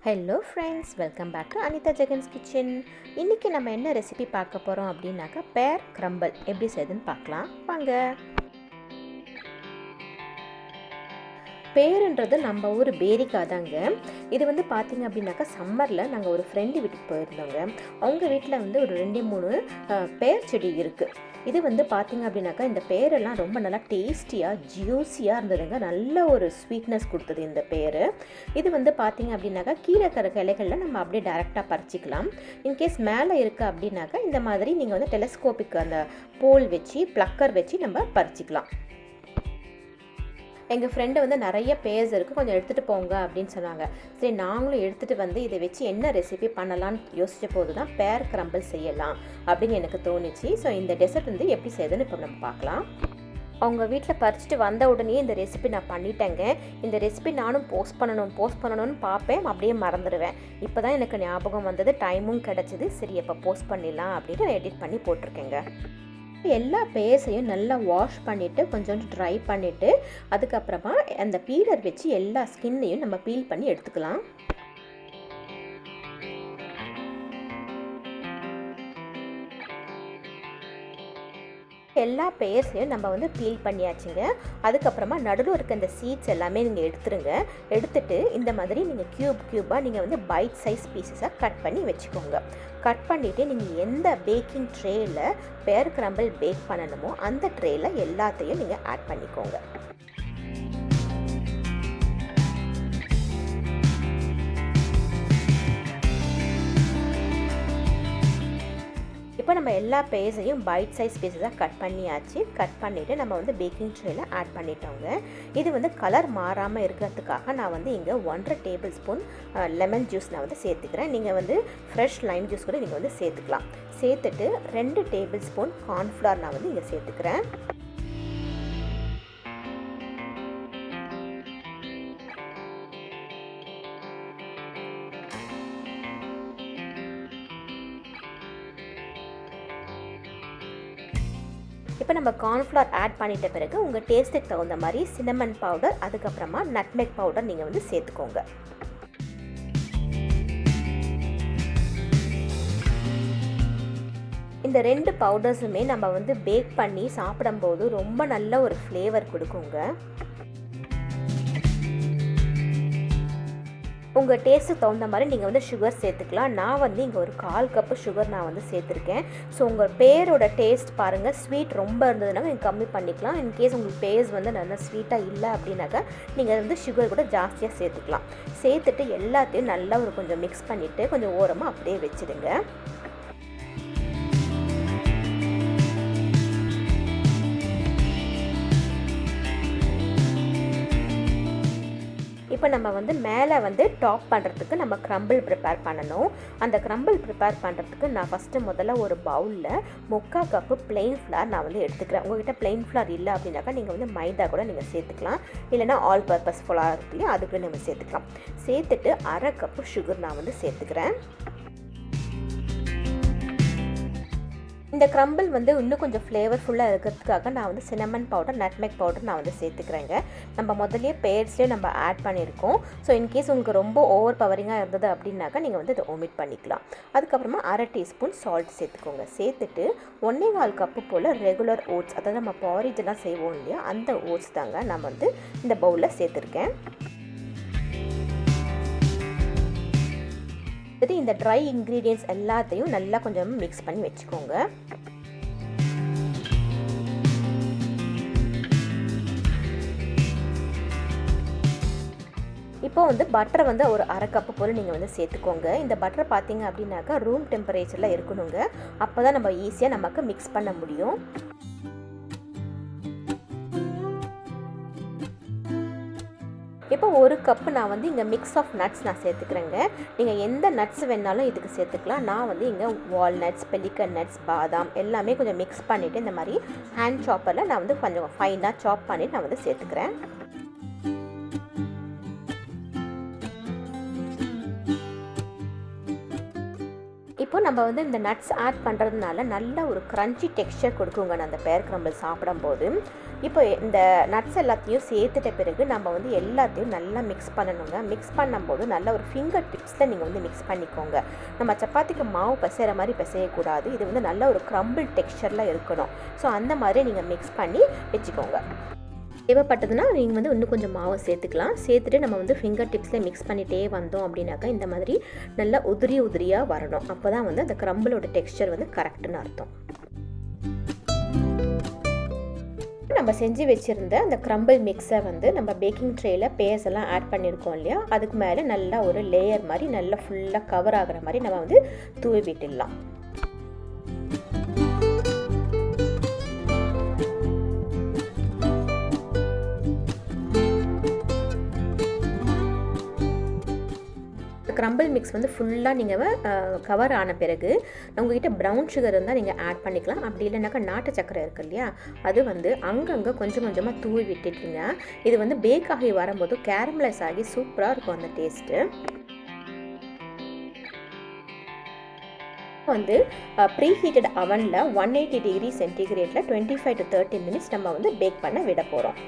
Hello friends, welcome back to anithajaganskitchen. இன்றைக்கி நம்ம என்ன ரெசிபி பார்க்க போகிறோம் அப்படின்னாக்கா பேர் கிரம்பிள் எப்படி செய்யுதுன்னு பார்க்கலாம் வாங்க. பேருன்றது நம்ம ஊர் பேரிக்காய் தாங்க. இது வந்து பார்த்திங்க அப்படின்னாக்கா சம்மரில் நாங்கள் ஒரு ஃப்ரெண்டு வீட்டுக்கு போயிருந்தோங்க. அவங்க வீட்டில் வந்து ஒரு 2-3 பேர் செடி இருக்குது. இது வந்து பார்த்திங்க அப்படின்னாக்கா இந்த பேரெல்லாம் ரொம்ப நல்லா டேஸ்டியாக ஜூஸியாக இருந்ததுங்க. நல்ல ஒரு ஸ்வீட்னஸ் கொடுத்தது இந்த பேர். இது வந்து பார்த்திங்க அப்படின்னாக்கா கீழே இருக்கிற கிளைகளில் நம்ம அப்படியே டைரெக்டாக பறிச்சிக்கலாம். இன்கேஸ் மேலே இருக்குது அப்படின்னாக்கா இந்த மாதிரி நீங்கள் வந்து டெலஸ்கோபிக் அந்த போல் வச்சு ப்ளக்கர் வச்சு நம்ம பறிச்சிக்கலாம். எங்கள் ஃப்ரெண்டு வந்து நிறைய பேர்ஸ் இருக்குது, கொஞ்சம் எடுத்துகிட்டு போங்க அப்படின்னு சொன்னாங்க. சரி, நாங்களும் எடுத்துகிட்டு வந்து இதை வச்சு என்ன ரெசிபி பண்ணலான்னு யோசித்த போது தான் பேர் கிரம்பிள் செய்யலாம் அப்படின்னு எனக்கு தோணுச்சு. ஸோ இந்த டெசர்ட் வந்து எப்படி செய்யுதுன்னு இப்போ நம்ம பார்க்கலாம். அவங்க வீட்டில் பறிச்சுட்டு வந்த உடனே இந்த ரெசிபி நான் பண்ணிட்டேங்க. இந்த ரெசிபி நானும் போஸ்ட் பண்ணணும்னு பார்ப்பேன், அப்படியே மறந்துடுவேன். இப்போ தான் எனக்கு ஞாபகம் வந்தது, டைமும் கிடச்சிது. சரி, எப்போ போஸ்ட் பண்ணிடலாம் அப்படின்னு எடிட் பண்ணி போட்டிருக்கேங்க. எல்லா பேஸையும் நல்லா வாஷ் பண்ணிவிட்டு கொஞ்சம் ட்ரை பண்ணிவிட்டு அதுக்கப்புறமா அந்த பீலர் வச்சு எல்லா ஸ்கின்னையும் நம்ம பீல் பண்ணி எடுத்துக்கலாம். எல்லா பேர்ஸையும் நம்ம வந்து பீல் பண்ணியாச்சுங்க. அதுக்கப்புறமா நடுவில் இருக்க இந்த சீட்ஸ் எல்லாமே நீங்கள் எடுத்துருங்க. எடுத்துட்டு இந்த மாதிரி நீங்கள் க்யூபாக நீங்கள் வந்து பைட் சைஸ் பீசஸாக கட் பண்ணி வச்சுக்கோங்க. கட் பண்ணிவிட்டு நீங்கள் எந்த பேக்கிங் ட்ரேயில் பேர் கிரம்பிள் பேக் பண்ணணுமோ அந்த ட்ரேயில் எல்லாத்தையும் நீங்கள் ஆட் பண்ணிக்கோங்க. இப்போ நம்ம எல்லா பேஸையும் பைட் சைஸ் பீஸஸாக கட் பண்ணியாச்சு. கட் பண்ணிவிட்டு நம்ம வந்து பேக்கிங் ட்ரேயில் ஆட் பண்ணிட்டோங்க. இது வந்து கலர் மாறாமல் இருக்கிறதுக்காக நான் வந்து இங்கே 1.5 டேபிள் ஸ்பூன் லெமன் ஜூஸ் நான் வந்து சேர்த்துக்கிறேன். நீங்கள் வந்து ஃப்ரெஷ் லைம் ஜூஸ் கூட நீங்கள் வந்து சேர்த்துக்கலாம். சேர்த்துட்டு 2 டேபிள் ஸ்பூன் கார்ன்ஃப்ளவர் நான் வந்து இங்கே சேர்த்துக்கிறேன். இப்போ நம்ம கார்ன்ஃப்ளவர் ஆட் பண்ணிட்ட பிறகு உங்கள் டேஸ்ட்டுக்கு தகுந்த மாதிரி சின்னமன் பவுடர், அதுக்கப்புறமா நட்மெக் பவுடர் நீங்கள் வந்து சேர்த்துக்கோங்க. இந்த 2 பவுடர்ஸுமே நம்ம வந்து பேக் பண்ணி சாப்பிடும்போது ரொம்ப நல்ல ஒரு ஃப்ளேவர் கொடுக்குங்க. உங்கள் டேஸ்ட்டுக்கு தகுந்த மாதிரி நீங்கள் வந்து சுகர் சேர்த்துக்கலாம். நான் வந்து இங்கே ஒரு 1/4 கப்பு சுகர் நான் வந்து சேர்த்துருக்கேன். ஸோ உங்கள் பேரோட டேஸ்ட் பாருங்கள், ஸ்வீட் ரொம்ப இருந்ததுனால நீங்கள் கம்மி பண்ணிக்கலாம். இன்கேஸ் உங்களுக்கு பேர்ஸ் வந்து நல்லா ஸ்வீட்டாக இல்லை அப்படின்னாக்கா நீங்கள் வந்து சுகர் கூட ஜாஸ்தியாக சேர்த்துக்கலாம். சேர்த்துட்டு எல்லாத்தையும் நல்லா ஒரு கொஞ்சம் மிக்ஸ் பண்ணிவிட்டு கொஞ்சம் ஓரமாக அப்படியே வச்சுடுங்க. இப்போ நம்ம வந்து மேலே வந்து டாப் பண்ணுறதுக்கு நம்ம கிரம்பிள் ப்ரிப்பேர் பண்ணணும். அந்த கிரம்பிள் ப்ரிப்பேர் பண்ணுறதுக்கு நான் முதல்ல ஒரு பவுலில் 3/4 கப்பு பிளெயின் ஃப்ளார் நான் வந்து எடுத்துக்கிறேன். உங்கள்கிட்ட பிளெயின் ஃப்ளார் இல்லை அப்படின்னாக்கா நீங்கள் வந்து மைதா கூட நீங்கள் சேர்த்துக்கலாம். இல்லைனா ஆல் பர்பஸ் ஃப்ளார் இருக்குல்லையா, அதுக்கு நம்ம சேர்த்துக்கலாம். சேர்த்துட்டு 1/2 கப்பு சுகர் நான் வந்து சேர்த்துக்கிறேன். இந்த கிரம்பிள் வந்து இன்னும் கொஞ்சம் ஃப்ளேவர்ஃபுல்லாக இருக்கிறதுக்காக நான் வந்து சின்னமன் பவுடர், நட்மெக் பவுடர் நான் வந்து சேர்த்துக்கிறேங்க. நம்ம முதல்லையே பேர்ஸ்லேயே நம்ம ஆட் பண்ணியிருக்கோம். ஸோ இன்கேஸ் உங்களுக்கு ரொம்ப ஓவர் பவரிங்காக இருந்தது அப்படின்னாக்கா நீங்கள் வந்து இதை ஒமிட் பண்ணிக்கலாம். அதுக்கப்புறமா 1/2 டீஸ்பூன் சால்ட் சேர்த்துக்கோங்க. சேர்த்துட்டு 1.25 கப்பு போல் ரெகுலர் ஓட்ஸ், அதாவது நம்ம பாரிஜெல்லாம் செய்வோம் இல்லையா, அந்த ஓட்ஸ் தாங்க நான் வந்து இந்த பவுலில் சேர்த்துருக்கேன். இந்த ட்ரை இன்க்ரீடியன்ட்ஸ் எல்லாத்தையும் நல்லா கொஞ்சம் மிக்ஸ் பண்ணி வச்சுக்கோங்க. இப்போ வந்து பட்டரை வந்து ஒரு 1/2 கப்பு போல் நீங்கள் வந்து சேர்த்துக்கோங்க. இந்த பட்டர் பார்த்தீங்க அப்படின்னாக்கா ரூம் டெம்பரேச்சரில் இருக்கணுங்க. அப்போ தான் நம்ம ஈஸியாக நமக்கு மிக்ஸ் பண்ண முடியும். இப்போ 1 கப்பு நான் வந்து இங்கே மிக்ஸ் ஆஃப் நட்ஸ் நான் சேர்த்துக்கிறேங்க. நீங்கள் எந்த நட்ஸ் வேணாலும் இதுக்கு சேர்த்துக்கலாம். நான் வந்து இங்கே வால்நட்ஸ், பெலிக்கன் நட்ஸ், பாதாம் எல்லாமே கொஞ்சம் மிக்ஸ் பண்ணிவிட்டு இந்த மாதிரி ஹேண்ட் சாப்பரில் நான் வந்து கொஞ்சம் ஃபைனாக சாப் பண்ணிவிட்டு நான் வந்து சேர்த்துக்கிறேன். இப்போ இப்போ நம்ம வந்து இந்த நட்ஸ் ஆட் பண்ணுறதுனால நல்ல ஒரு க்ரன்ச்சி டெக்ஸ்சர் கொடுக்குங்க அந்த பேர் கிரம்பிள் சாப்பிடும்போது. இப்போ இந்த நட்ஸ் எல்லாத்தையும் சேர்த்துட்ட பிறகு நம்ம வந்து எல்லாத்தையும் நல்லா மிக்ஸ் பண்ணணுங்க. மிக்ஸ் பண்ணும்போது நல்ல ஒரு ஃபிங்கர் டிப்ஸில் நீங்கள் வந்து மிக்ஸ் பண்ணிக்கோங்க. நம்ம சப்பாத்திக்கு மாவு பிசைகிற மாதிரி பிசையக்கூடாது. இது வந்து நல்ல ஒரு க்ரம்பிள் டெக்ஸ்சரில் இருக்கணும். ஸோ அந்த மாதிரி நீங்கள் மிக்ஸ் பண்ணி வச்சுக்கோங்க. தேவைப்பட்டதுன்னா நீங்கள் வந்து இன்னும் கொஞ்சம் மாவை சேர்த்துக்கலாம். சேர்த்துட்டு நம்ம வந்து ஃபிங்கர் டிப்ஸில் மிக்ஸ் பண்ணிகிட்டே வந்தோம் அப்படின்னாக்கா இந்த மாதிரி நல்லா உதிரியாக வரணும். அப்போ தான் வந்து அந்த க்ரம்பிளோட டெக்ஸ்சர் வந்து கரெக்டுன்னு அர்த்தம். நம்ம செஞ்சு வச்சுருந்த அந்த க்ரம்பிள் மிக்ஸை வந்து நம்ம பேக்கிங் ட்ரேயில் பேர்ஸ் எல்லாம் ஆட் பண்ணியிருக்கோம் இல்லையா, அதுக்கு மேலே நல்லா ஒரு லேயர் மாதிரி நல்லா ஃபுல்லாக கவர் ஆகிற மாதிரி நம்ம வந்து தூவி விட்டுடலாம். க்ரம்பிள் மிக்ஸ் வந்து ஃபுல்லாக நீங்கள் கவர் ஆன பிறகு உங்கள்கிட்ட ப்ரௌன் சுகர் இருந்தால் நீங்கள் ஆட் பண்ணிக்கலாம். அப்படி இல்லைனாக்கா நாட்டு சக்கரை இருக்குது இல்லையா, அது வந்து அங்கங்கே கொஞ்சம் கொஞ்சமாக தூவி விட்டுட்டீங்க. இது வந்து பேக் ஆகி வரும்போது கேரமலைஸ் ஆகி சூப்பராக இருக்கும் அந்த டேஸ்ட்டு. வந்து ப்ரீ ஹீட்டட் அவனில் 180 டிகிரி சென்டிகிரேட்டில் 25 to 30 மினிட்ஸ் நம்ம வந்து பேக் பண்ண விட போகிறோம்.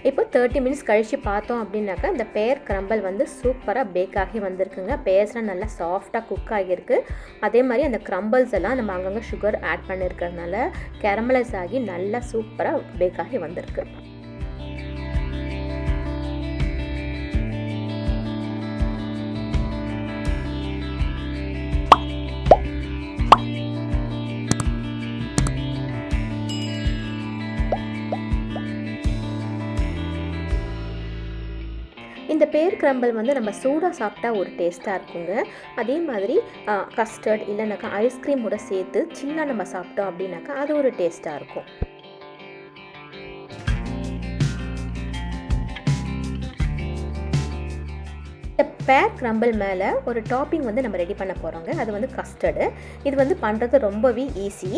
இப்போ 30 மினிட்ஸ் கழித்து பார்த்தோம் அப்படின்னாக்கா இந்த பேர் கிரம்பிள் வந்து சூப்பராக பேக் ஆகி வந்திருக்குங்க. பேர்ஸ்லாம் நல்லா சாஃப்டாக குக் ஆகியிருக்கு. அதே மாதிரி அந்த கிரம்பிள்ஸ் எல்லாம் நம்ம அங்கங்கே சுகர் ஆட் பண்ணியிருக்கிறதுனால கேரமலைஸ் ஆகி நல்லா சூப்பராக பேக் ஆகி வந்திருக்கு. இந்த பேர் கிரம்பிள் வந்து நம்ம சூடாக சாப்பிட்டா ஒரு டேஸ்ட்டாக இருக்குங்க. அதே மாதிரி கஸ்டர்ட் இல்லைனாக்கா ஐஸ்கிரீமோட சேர்த்து சில்லாக நம்ம சாப்பிட்டோம் அப்படின்னாக்கா அது ஒரு டேஸ்ட்டாக இருக்கும். இந்த பேர் கிரம்பிள் மேலே ஒரு டாப்பிங் வந்து நம்ம ரெடி பண்ண போகிறோங்க. அது வந்து கஸ்டர்டு. இது வந்து பண்ணுறது ரொம்பவே ஈஸி.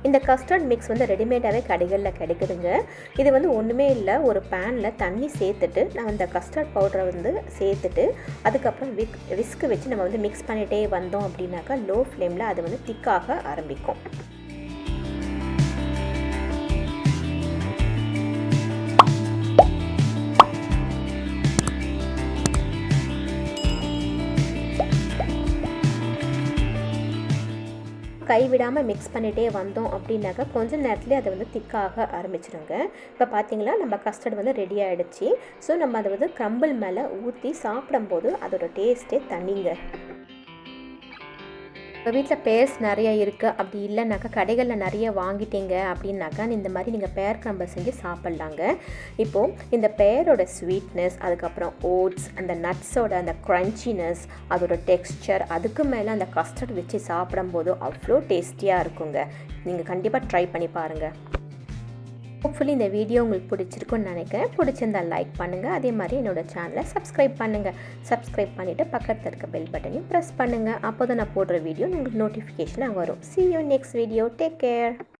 இந்த கஸ்டர்ட் மிக்ஸ் வந்து ரெடிமேடாகவே கடைகளில் கிடைக்குதுங்க. இது வந்து ஒன்றுமே இல்லை, ஒரு பேனில் தண்ணி சேர்த்துட்டு நான் இந்த கஸ்டர்ட் பவுடரை வந்து சேர்த்துட்டு அதுக்கப்புறம் விஸ்க் வச்சு நம்ம வந்து மிக்ஸ் பண்ணிகிட்டே வந்தோம் அப்படின்னாக்கா லோ ஃப்ளேமில் அது வந்து திக்காக ஆரம்பிக்கும். கைவிடாமல் மிக்ஸ் பண்ணிகிட்டே வந்தோம் அப்படின்னாக்கா கொஞ்சம் நேரத்துலேயே அதை வந்து திக்காக ஆரம்பிச்சிடுங்க. இப்போ பார்த்தீங்களா நம்ம கஸ்டர்ட் வந்து ரெடி ஆகிடுச்சு. ஸோ நம்ம அதை வந்து கிரம்பிள் மேலே ஊற்றி சாப்பிடும்போது அதோட டேஸ்ட்டே தனிங்க. உங்கள் வீட்டில் பேர்ஸ் நிறைய இருக்குது, அப்படி இல்லைனாக்கா கடைகளில் நிறைய வாங்கிட்டீங்க அப்படின்னாக்கா இந்த மாதிரி நீங்கள் பேர் கிரம்பிள் செஞ்சு சாப்பிட்லாங்க. இப்போது இந்த பேரோட ஸ்வீட்னஸ், அதுக்கப்புறம் ஓட்ஸ், அந்த நட்ஸோட அந்த க்ரன்ச்சினஸ், அதோட டெக்ஸ்சர், அதுக்கு மேலே அந்த கஸ்டர்ட் வச்சு சாப்பிடும்போது அவ்வளோ டேஸ்டியாக இருக்குங்க. நீங்கள் கண்டிப்பாக ட்ரை பண்ணி பாருங்கள். ஹோப்ஃபுல்லி இந்த வீடியோ உங்களுக்கு பிடிச்சிருக்குன்னு நினைக்கிறேன். பிடிச்சிருந்தால் லைக் பண்ணுங்கள். அதே மாதிரி என்னோடய சேனலை சப்ஸ்கிரைப் பண்ணுங்கள். சப்ஸ்கிரைப் பண்ணிவிட்டு பக்கத்தில் இருக்க பெல் பட்டனையும் ப்ரெஸ் பண்ணுங்கள். அப்போ தான் நான் போடுற வீடியோ உங்களுக்கு நோட்டிஃபிகேஷனாக வரும். See you next video. Take care.